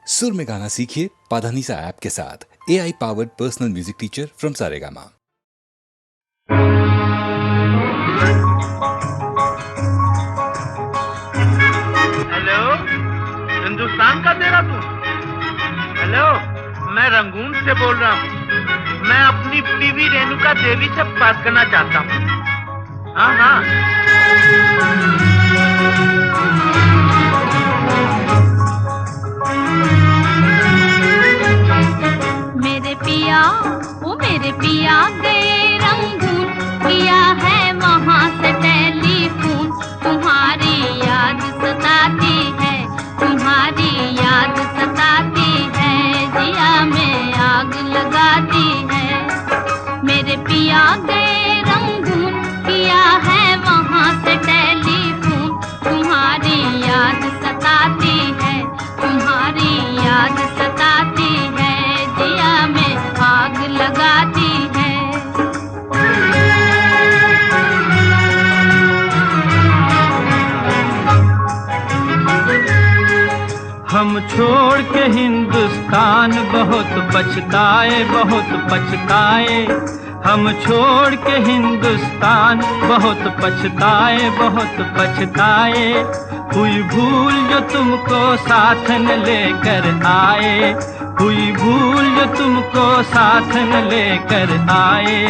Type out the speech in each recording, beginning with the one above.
सुर में गाना सीखिए पाधानीसा ऐप के साथ। AI powered personal music teacher from Saregama. Hello, Hindustan का देहरादून। हेलो, मैं रंगून से बोल रहा हूँ। मैं अपनी बीवी रेणुका देवी से बात करना चाहता हूँ। हाँ। मेरे पिया गए रंगून, किया है वहाँ से टेलीफोन। तुम्हारी याद सताती है, तुम्हारी याद सताती है, जिया में आग लगाती है। मेरे पिया गए रंगून, किया है वहाँ से टेलीफोन। तुम्हारी याद सताती है, तुम्हारी याद सताती है, जिया में आग लगाती है। हम छोड़ के हिंदुस्तान बहुत पछताए, बहुत पछताए। हम छोड़ के हिंदुस्तान बहुत पछताए, बहुत पछताए। हुई भूल जो तुमको साथ न लेकर आए, हुई भूल जो तुमको साथ न लेकर आए।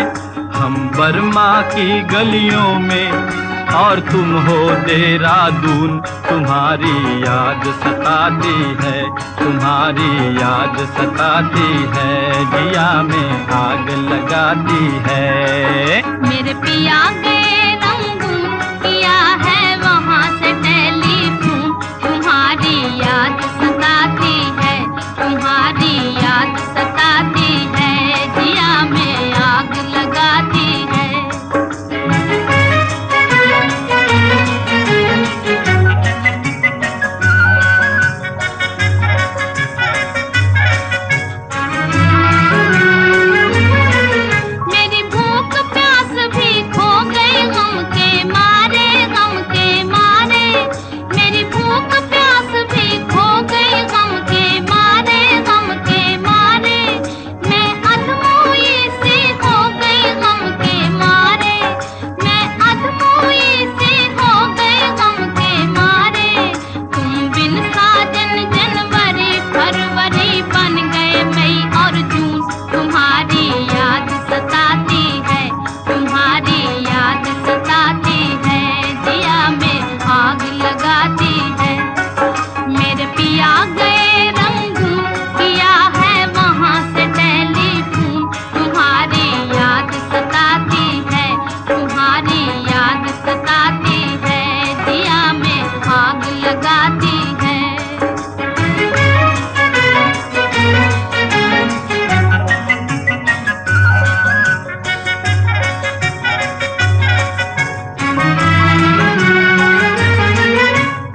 हम बर्मा की गलियों में और तुम हो देहरादून। तुम्हारी याद सताती है, तुम्हारी याद सताती है, जिया में आग लगाती है। मेरे पिया गए रंगून, किया है वहाँ से टेलीफोन। तुम्हारी याद सताती है, तुम्हारी याद सताती है, जिया में आग लगाती है।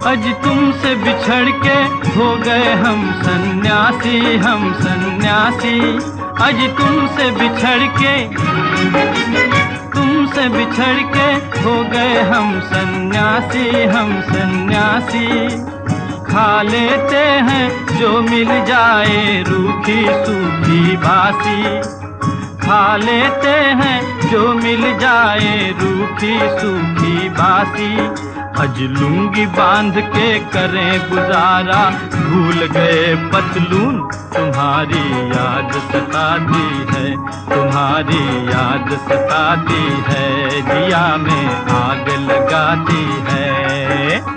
आज तुमसे बिछड़ के हो गए हम सन्यासी, हम सन्यासी। आज तुमसे बिछड़ के हो गए हम सन्यासी, हम सन्यासी। खा लेते हैं जो मिल जाए रूखी सूखी बासी, खा लेते हैं जो मिल जाए रूखी सूखी बासी। अज लुंगी बांध के करें गुजारा, भूल गए पतलून। तुम्हारी याद सताती है, तुम्हारी याद सताती है, जिया में आग लगाती है।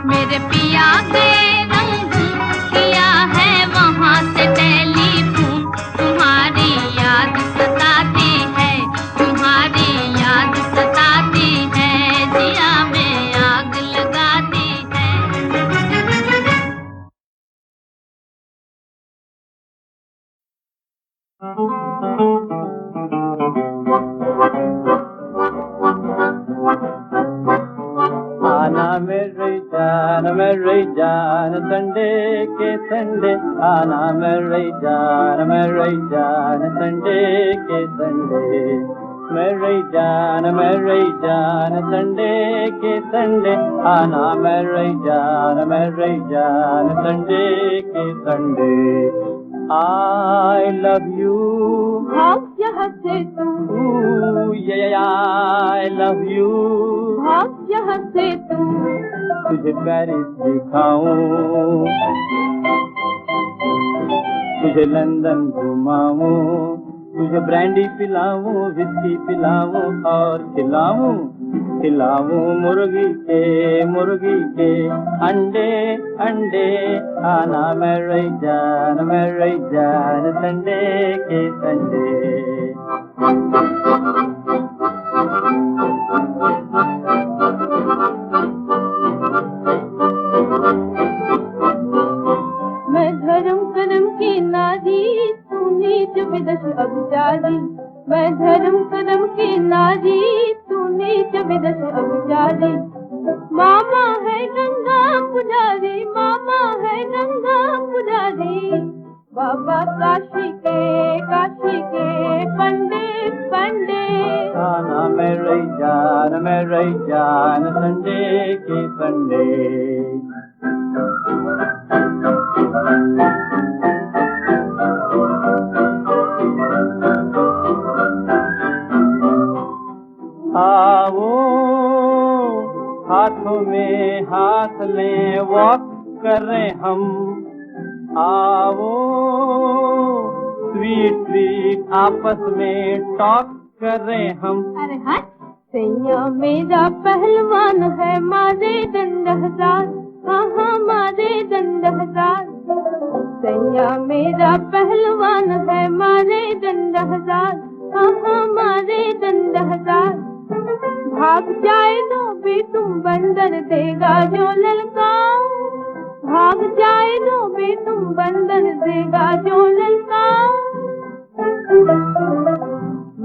मेरे पिया गए रंगून, किया है वहाँ से टेलीफोन। तुम्हारी याद सताती है, तुम्हारी याद सताती है, जिया में आग लगाती है। मेरी जान संडे के संडे, आना मेरी जान संडे के संडे। मेरी जान संडे के संडे आना, मेरी जान संडे के संडे। I love you, भाग यहाँ से तू, I love you, भाग यहाँ से तू, तुझे पेरिस दिखाऊं, तुझे लंदन घुमाऊं, तुझे ब्रांडी पिलाऊं, विस्की पिलाऊं और खिलाऊं मुर्गी के अंडे अंडे। आना मेरी जान संडे के संडे। मैं धर्म कर्म की नारी, तू नीच विदश अभिचारी। मैं धर्म कर्म की नारी, तू नीच विदश अभिचारी। मामा है गंगा पुजारी, मामा है गंगा पुजारी। बाबा काशी के पंडित पंडित। आना मेरी जान संडे के संडे। आओ हाथों में हाथ लें, वॉक कर रहे हम। आओ स्वीट आपस में टॉक कर रहे हम। अरे हट, सैया मेरा पहलवान है, मारे दंड हजार। हाँ हाँ मारे दंड हजार। सैया मेरा पहलवान है, मारे दंड हजार। हाँ हाँ मारे दंड हजार। भाग जाए तो भी तुम बंदर देगा जो ललकाओ। भाग जाए तो भी तुम बंदर देगा जो ललकाओ।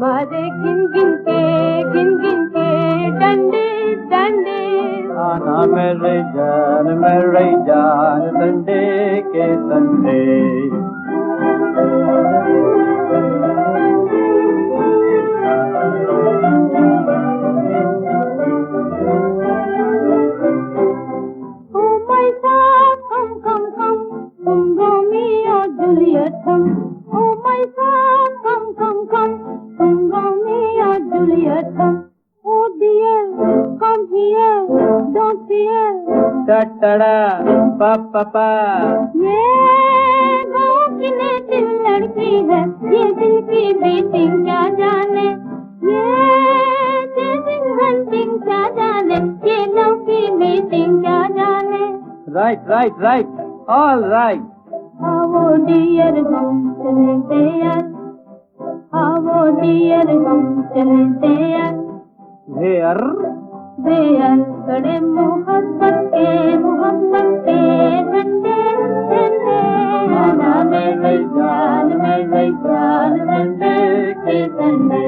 मारे गिन गिन के डंडे डंडे। आना मेरी जान संडे के संडे। पापा ये गाँव की नेटिव लड़की है, ये दिल की बीटिंग क्या जाने। ये चेजिंग हंटिंग क्या जाने, ये लव की मीटिंग क्या जाने। Right all right. आओ डियर हम चलते यार, आओ डियर हम चलते यार। बेयर कड़े मोहब्बत के झंडे झंडे। आना मेरी जान संडे के संडे।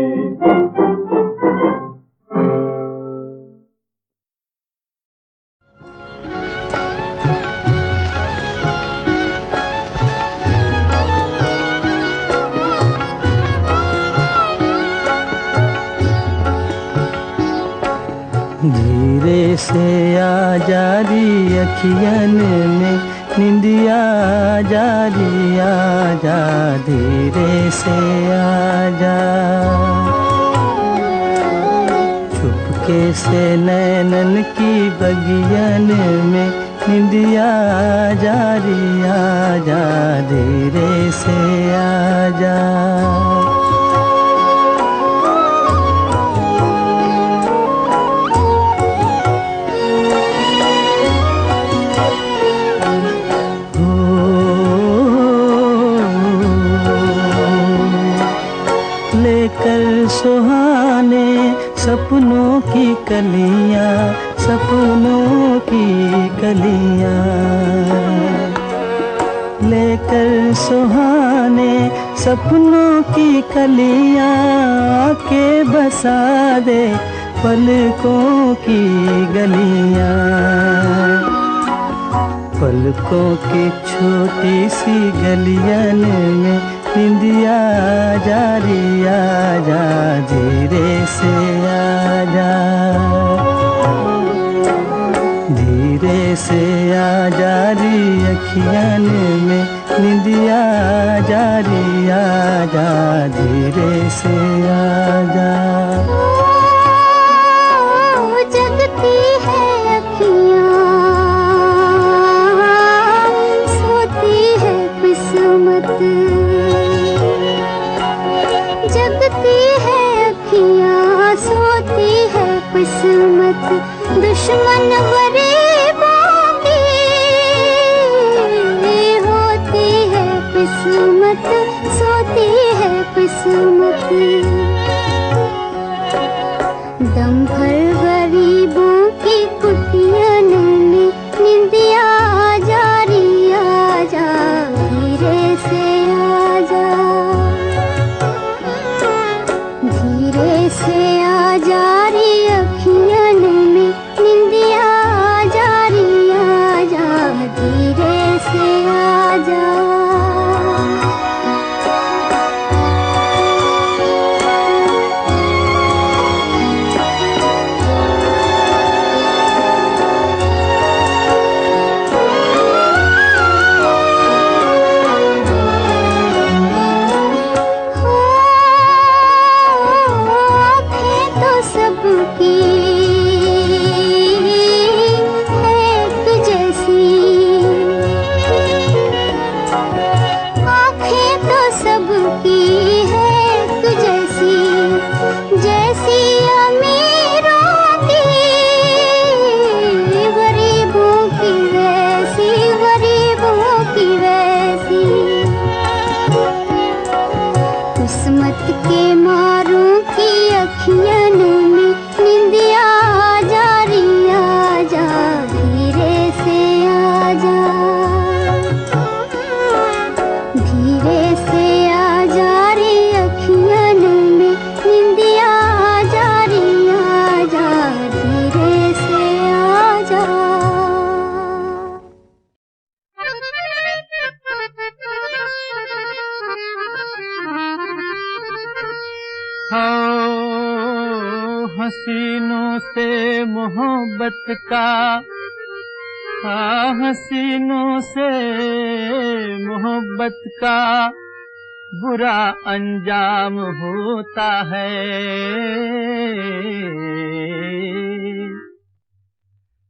धीरे से आ जारी अखियन में निंदिया जारी आजा। धीरे से आजा, चुपके से नैनन की बगियन में निंदिया जारी आजा। धीरे से आजा। सुहाने सपनों की कलियां, सपनों की कलियां लेकर सुहाने सपनों की कलियां के बसा दे पलकों की गलियां। पलकों की छोटी सी गलियन में निंदिया जारी आजा। धीरे आजा रे आजा, धीरे से आजा। जगती है अखियाँ, सोती है किस्मत। जगती है अखियाँ, सोती है किस्मत। दुश्मन गरीबों की होती है किस्मत, सोती है किस्मत। दम भर गरीबों की कुटियां में निंदिया आजा रे आजा, धीरे से आजा। धीरे से आजा रे अखियां में निंदिया आजा रे आजा, धीरे से आजा। किस्मत के मारों की अखियां में निंदिया आजा रे आजा, धीरे से आजा। धीरे से आजा रे अखियां में निंदिया आजा रे आजा, धीरे से आजा। हसीनों से मोहब्बत का, हसीनों से मोहब्बत का बुरा अंजाम होता है।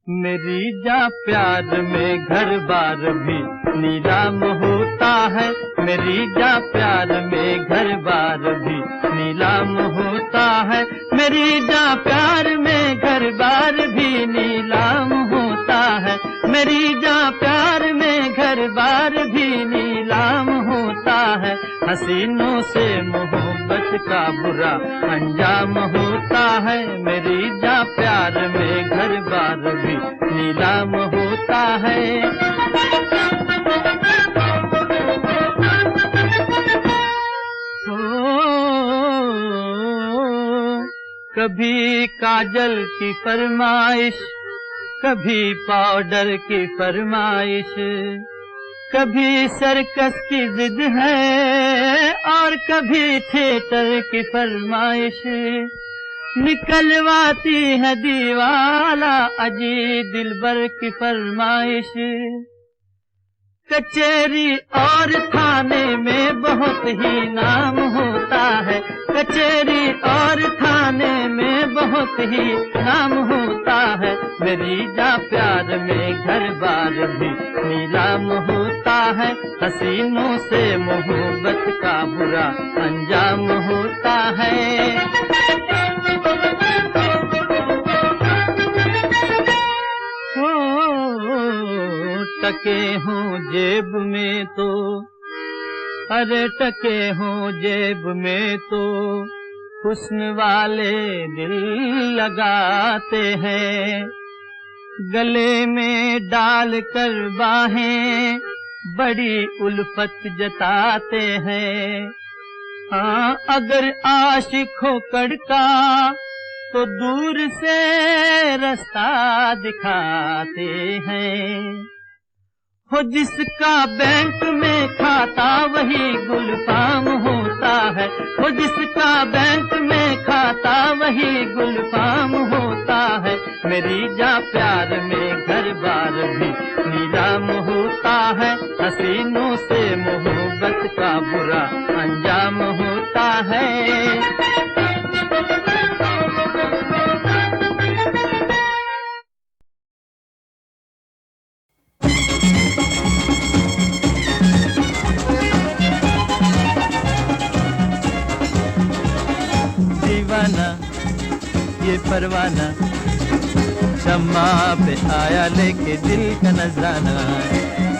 मेरी जा प्यार में घर बार भी नीलाम होता है। मेरी जा प्यार में घर बार भी नीलाम होता है। मेरी जा प्यार में घर बार भी नीलाम होता है। मेरी जा प्यार में घर बार भी नीलाम होता है। हसीनों से मोहब्बत का बुरा अंजाम होता है। मेरी जा प्यार में घर बार भी नीलाम होता है। कभी काजल की फरमाइश, कभी पाउडर की फरमाइश, कभी सर्कस की जिद है और कभी थिएटर की फरमाइश। निकलवाती है दीवाला अजी दिलबर की फरमाइश। कचहरी और थाने में बहुत ही नाम होता है। कचहरी और थाने में बहुत ही नाम होता है। मेरी जा प्यार में घर बार भी नीलाम होता है। हसीनों से मोहब्बत का बुरा अंजाम होता है। टके हों जेब में तो, अरे टके हों जेब में तो हुस्न वाले दिल लगाते हैं। गले में डाल कर बाहें बड़ी उल्फत जताते हैं। हाँ अगर आशिक हो कड़का तो दूर से रास्ता दिखाते हैं। हो जिसका बैंक में खाता वही गुलफाम होता है। हो जिसका बैंक में खाता वही गुलफाम होता है। मेरी जा प्यार में घर बार भी नीलाम होता है। हसीनों से मोहब्बत का बुरा अंजाम होता है। दीवाना ये परवाना शम्मा पे आया लेके दिल का नजराना।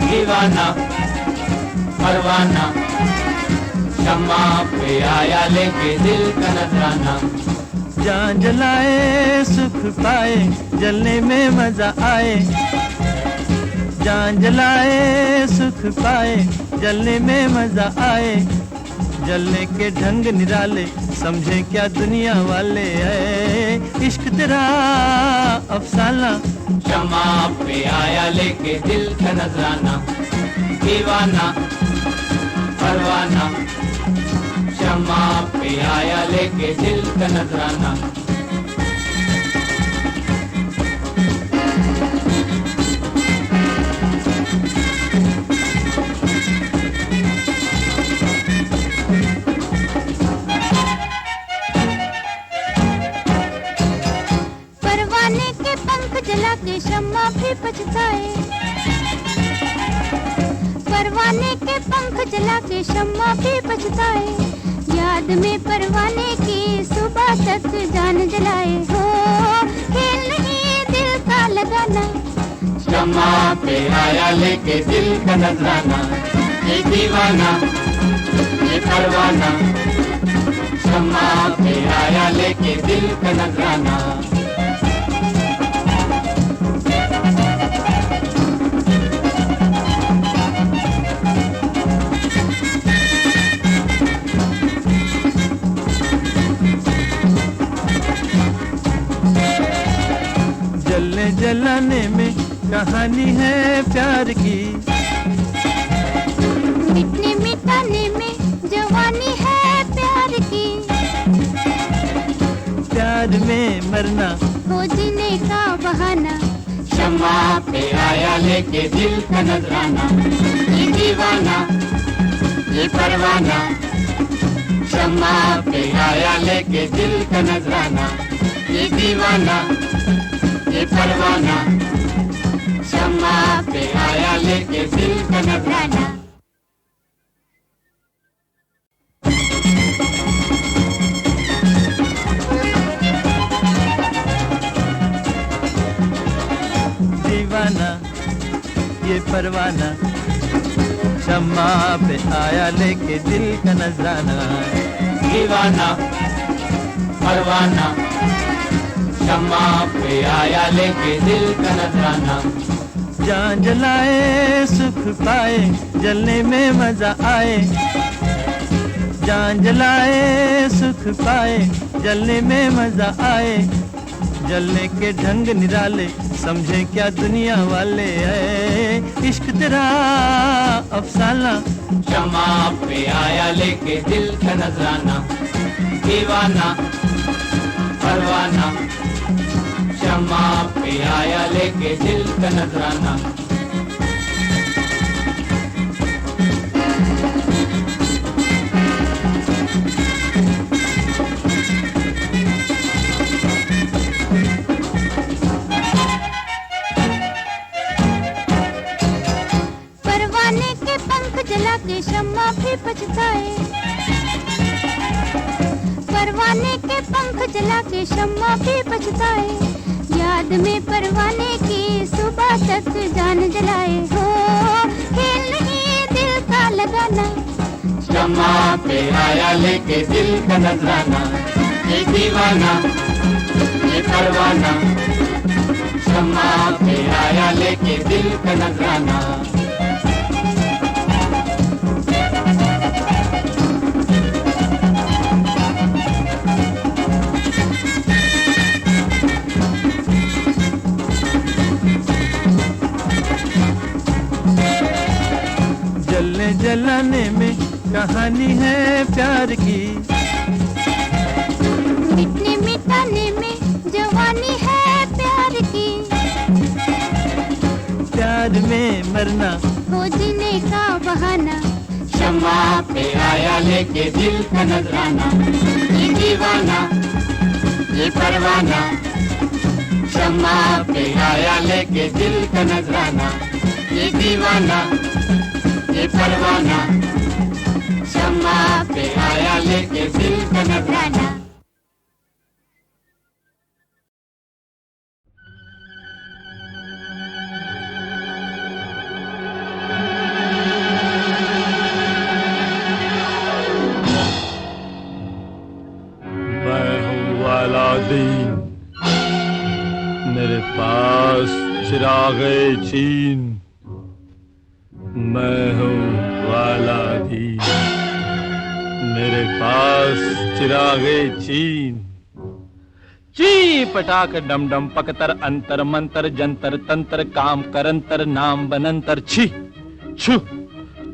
दीवाना परवाना शम्मा पे आया लेके दिल का नजराना। जान जलाए सुख पाए जलने में मजा आए। जान जलाए सुख पाए जलने में मजा आए। जलने के ढंग निराले समझे क्या दुनिया वाले है। इश्क तेरा अफसाना शम्मा पे आया लेके दिल का नजराना। दीवाना परवाना शम्मा पे आया लेके दिल का नजराना। जला के शम्मा भी पछताए। परवाने के पंख जला के शम्मा भी पछताए। याद में परवाने की सुबह तक जान जलाए। हो खेल नहीं दिल का लगाना। शम्मा पे आया लेके दिल का नजराना। ये दीवाना ये परवाना शम्मा पे आया लेके दिल का नजराना। जलने जलाने में कहानी है प्यार की। मिटने मिटाने में जवानी है प्यार की। प्यार में मरना हो जीने का बहाना। शम्मा पे आया लेके दिल का नजराना। ये दीवाना ये परवाना शम्मा पे आया लेके दिल का नजराना। ये दीवाना ये परवाना शम्मा पे आया लेके दिल का नजराना। दीवाना ये परवाना शम्मा पे आया लेके दिल का नजराना। दीवाना परवाना शम्मा पे आया लेके दिल का नजराना। जान जलाए सुख पाए जलने में मजा आए। जान जलाए सुख पाए जलने में मजा आए। जलने के ढंग निराले समझे क्या दुनिया वाले है। इश्क तेरा अफसाना शम्मा पे आया लेके दिल का नजराना। दीवाना परवाना शम्मा पे आया लेके दिल का नजराना। परवाने के पंख जला के शम्मा भी पछताए। परवाने के पंख जला के शम्मा भी पछताए। याद में परवाने की सुबह तक जान जलाए। हो खेल नहीं दिल का लगाना। शम्मा पे आया लेके दिल का नजराना। ये दीवाना ये परवाना शम्मा पे आया लेके दिल का नजराना। जलने जलाने में कहानी है प्यार की। मिटने मिटाने में जवानी है प्यार की। प्यार में मरना हो जीने का बहाना। शम्मा पे आया लेके दिल का नजराना, ये दीवाना ये परवाना, शम्मा पे आया लेके दिल का नजराना, ये दीवाना ये परवाना, शम्मा पे आया लेके दिल का नजराना। अलादीन, मेरे पास चिरागे चीन, मैं हूँ अलादीन, मेरे पास चिरागे चीन। ची पटाक डम डम पकतर अंतर मंतर जंतर तंत्र काम करंतर नाम बनंतर छी छु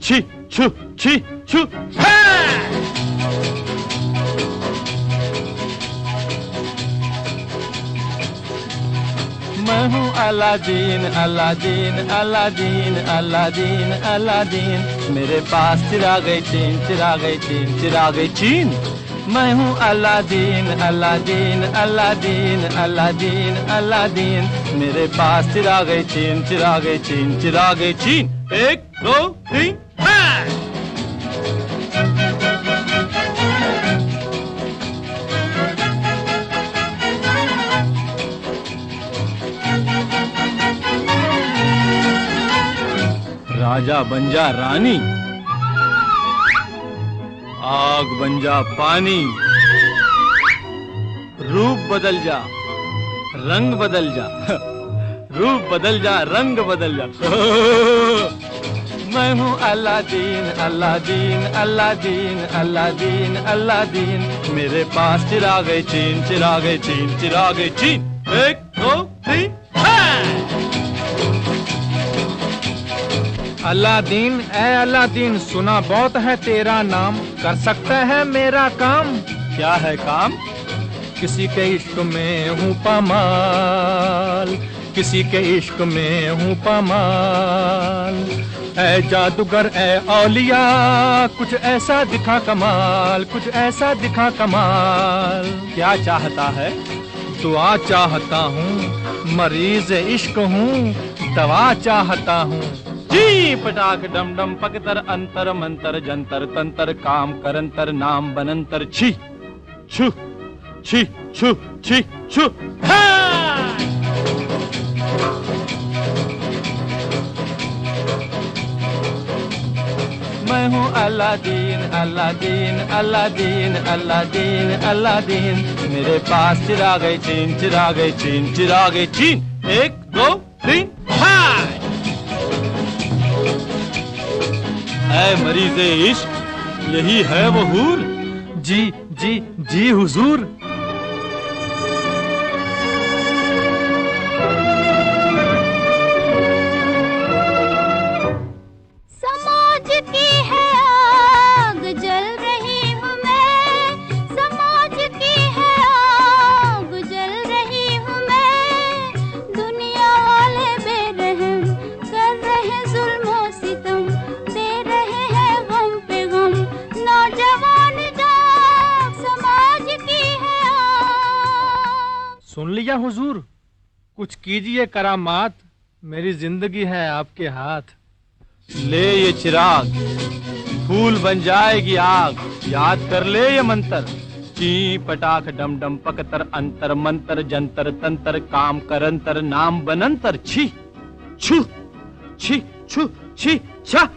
छी छु छी छु। मैं हूँ Aladdin Aladdin Aladdin Aladdin Aladdin, मेरे पास चिरागे चीन चिरागे चीन चिरागे चीन। मैं हूँ Aladdin Aladdin Aladdin Aladdin Aladdin, मेरे पास चिरागे चीन चिरागे चीन चिरागे चीन। 1 2 3 राजा बन जा रानी, आग बन जा पानी, रूप बदल जा रंग बदल जा, रूप बदल जा रंग बदल जा। मैं हूँ Aladdin Aladdin Aladdin Aladdin Aladdin, मेरे पास चिरागे चीन चिरागे चीन चिरागे चीन। 1 2 3 अलादीन ए अलादीन, सुना बहुत है तेरा नाम, कर सकता है मेरा काम। क्या है काम? किसी के इश्क में हूँ पामाल, किसी के इश्क में हूँ पामाल। ऐ जादूगर ऐ औलिया, कुछ ऐसा दिखा कमाल, कुछ ऐसा दिखा कमाल। क्या चाहता है? दुआ चाहता हूँ, मरीज इश्क हूँ, दवा चाहता हूँ। जी पटाक डम डम पकतर अंतर मंतर जंतर तंतर काम करंतर नाम बनंतर छी छु छी छु छी छु। मैं हूँ Aladdin Aladdin Aladdin Aladdin Aladdin, मेरे पास चिरागे चीन चिरागे चीन चिरागे चीन। 1 2 3 ऐ मरीज़े इश्क, यही है वो हूर। जी जी जी हुजूर। समाज की है आग जल रही हूँ मैं, समाज की है आग जल रही हूँ मैं। दुनिया वाले बेरहम कर रहे जुल्म और सितम, दे रहे हैं गम पे गम, नौजवान जाग समाज की है आग। सुन लिया हुजूर, कुछ कीजिए करामात, मेरी जिंदगी है आपके हाथ। ले ये चिराग, फूल बन जाएगी आग, याद कर ले ये मंत्र। ची पटाख डम डम पकतर अंतर मंतर जंतर तंतर काम करंतर नाम बनंतर छी छु छी छु छी छा।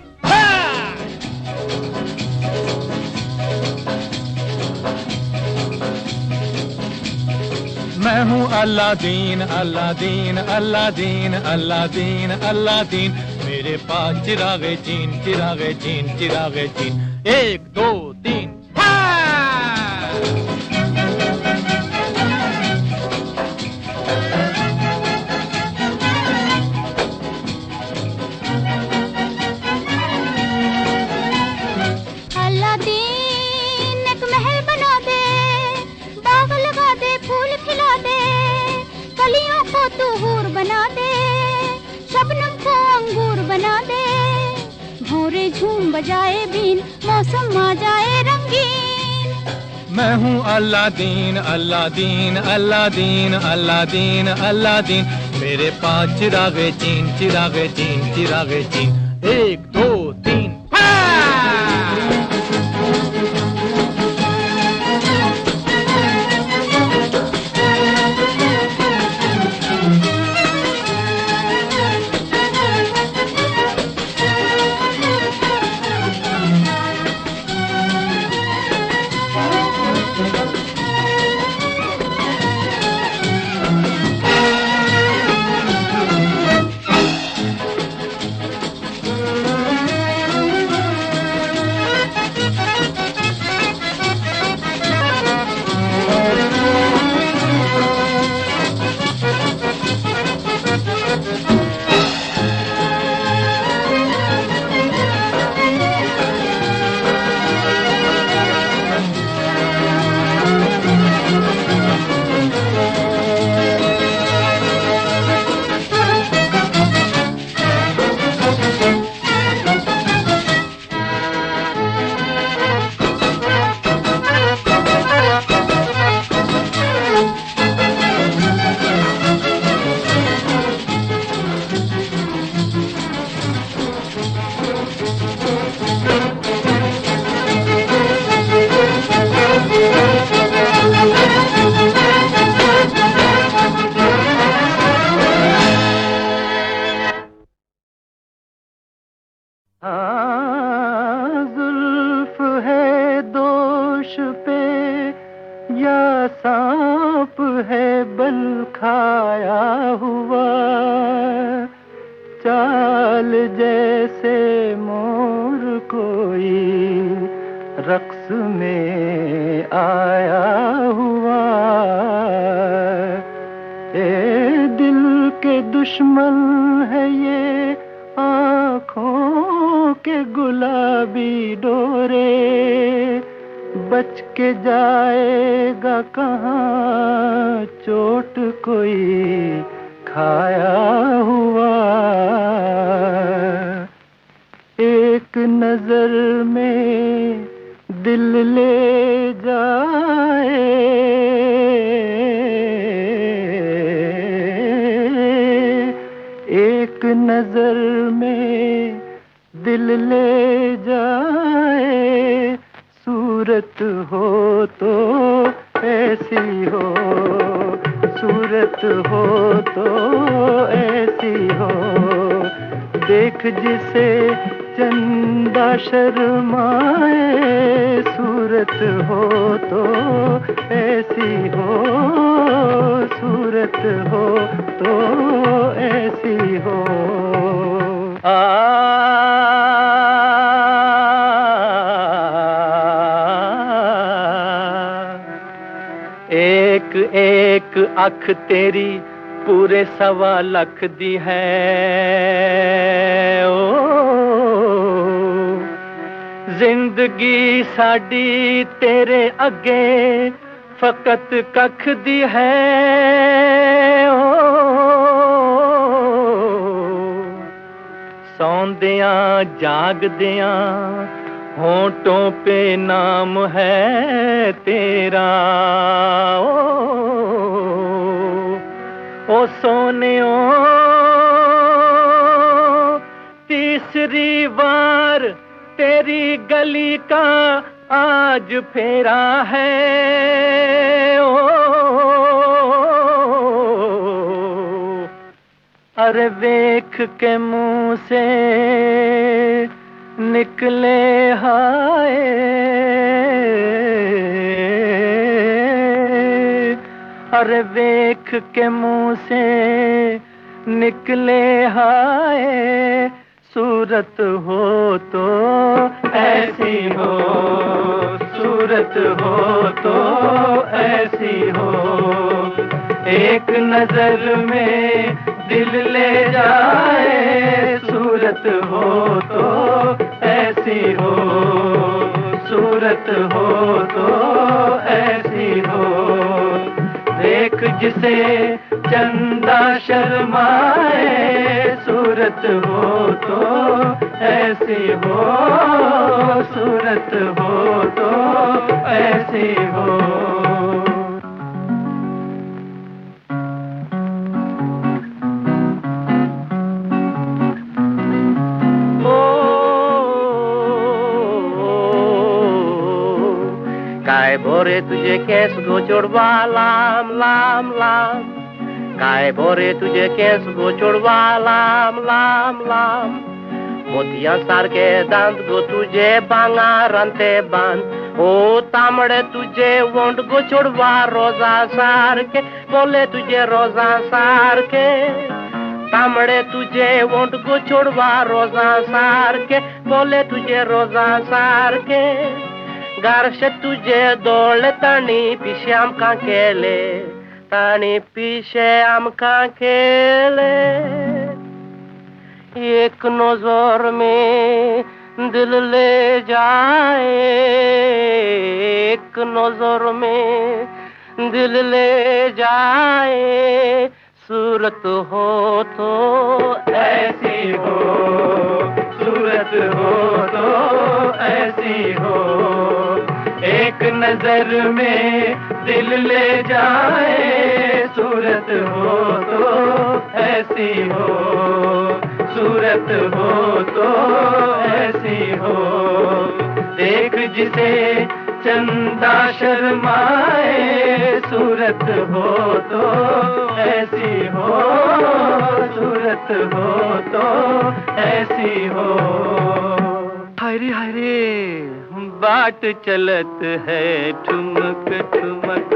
मैं हूँ Aladdin Aladdin Aladdin Aladdin Aladdin, मेरे पास चिरागे चीन चिरागे चीन चिरागे चीन। 1 2 3 अलादीन एक महल बना दे, बाग लगा दे, फूल खिला दे, कलियों को तू हूर बना दे, शबनम को अंगूर बना दे, भौरे झूम बजाए बीन, मौसम आ जाए रंगीन। मैं हूँ Aladdin Aladdin Aladdin Aladdin Aladdin, मेरे पास चिरागे चीन चिरागे चीन चिरागे चीन। 1 2 3 जुल्फ है दोष पे या सांप है बल खाया हुआ, चाल जैसे मोर कोई रक्स में आया हुआ। ए दिल के दुश्मन है ये आँखों के गुलाबी डोरे, बच के जाएगा कहाँ चोट कोई खाया हुआ। एक नजर में दिल ले जाए, एक नजर में दिल ले जाए, सूरत हो तो ऐसी हो, सूरत हो तो ऐसी हो, देख जिसे चंदा शर्माए, सूरत हो तो ऐसी हो, सूरत हो तो ऐसी हो। एक एक अख तेरी पूरे 1.25 लाख दी है ओ, जिंदगी साडी तेरे अगे फकत कख दी है ओ, सौंदियां जागदियां होंठों पे नाम है तेरा ओ सोनियो, तीसरी बार तेरी गली का आज फेरा है ओ, अरे वेख के मुंह से निकले हाय, अरे वेख के मुंह से निकले हाय, सूरत हो तो ऐसी हो, सूरत हो तो ऐसी हो, एक नजर में दिल ले जाए, सूरत हो तो ऐसी हो, सूरत हो तो ऐसी हो, देख जिसे चंदा शर्माए, सूरत सूरत हो तो ऐसी हो, सूरत हो तो ऐसी हो। काय भोरे तुझे केस गोचोडवा लांब लांब लांब, काय भोरे तुझे केस गोचोडवा लांब लांब लांब, मोतियांसारखे दांत गो तुझे भांगारांते बांध, ओ तांबडे तुझे वोंट गोचोडवा रोजा सारखे, बोले तुझे रोजा सारखे, तांबडे तुझे वोंट गोचोडवा रोजा सारखे, बोले तुझे रोजा सारखे, गारशे तुझे दोळे ताणी पिशे आमकां केले, ताणी पिशे आमकां केले, एक नजर में दिल ले जाए, एक नजर में दिल ले जाए, सूरत हो तो ऐसी हो, सूरत हो तो ऐसी हो, एक नजर में दिल ले जाए, सूरत हो तो ऐसी हो, सूरत हो तो ऐसी हो, देख जिसे चंदा शर्माए, सूरत हो तो ऐसी हो, सूरत हो तो ऐसी हो। हरे हरे बाट चलत है ठुमक ठुमक,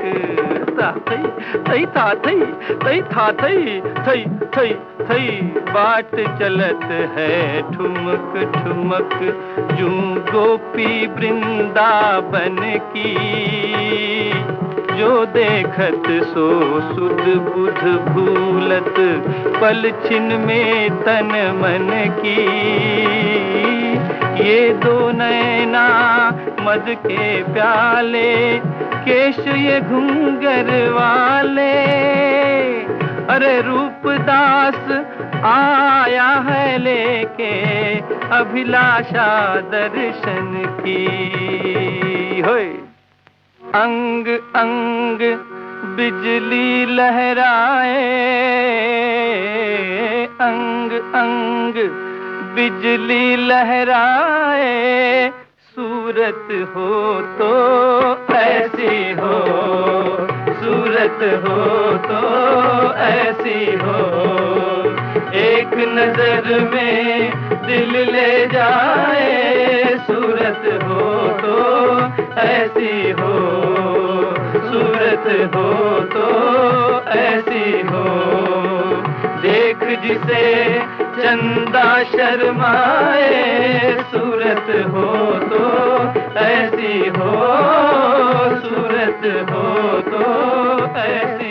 ताथई थई ताथई थई थाथई थई थई थई, बाट चलत है ठुमक ठुमक, जूं गोपी वृंदावन की, जो देखत सो सुध बुध भूलत, पल छिन में तन मन की, ये दो नैना मद के प्याले, केश ये घूंगर वाले, अरे रूपदास आया है लेके अभिलाषा दर्शन की। होय अंग अंग बिजली लहराए, अंग अंग बिजली लहराए, सूरत हो तो ऐसी हो, सूरत हो तो ऐसी हो, एक नजर में दिल ले जाए, सूरत हो तो ऐसी हो, सूरत हो तो ऐसी हो, देख जिसे चंदा शर्माए, सूरत हो तो ऐसी हो, सूरत हो तो ऐसी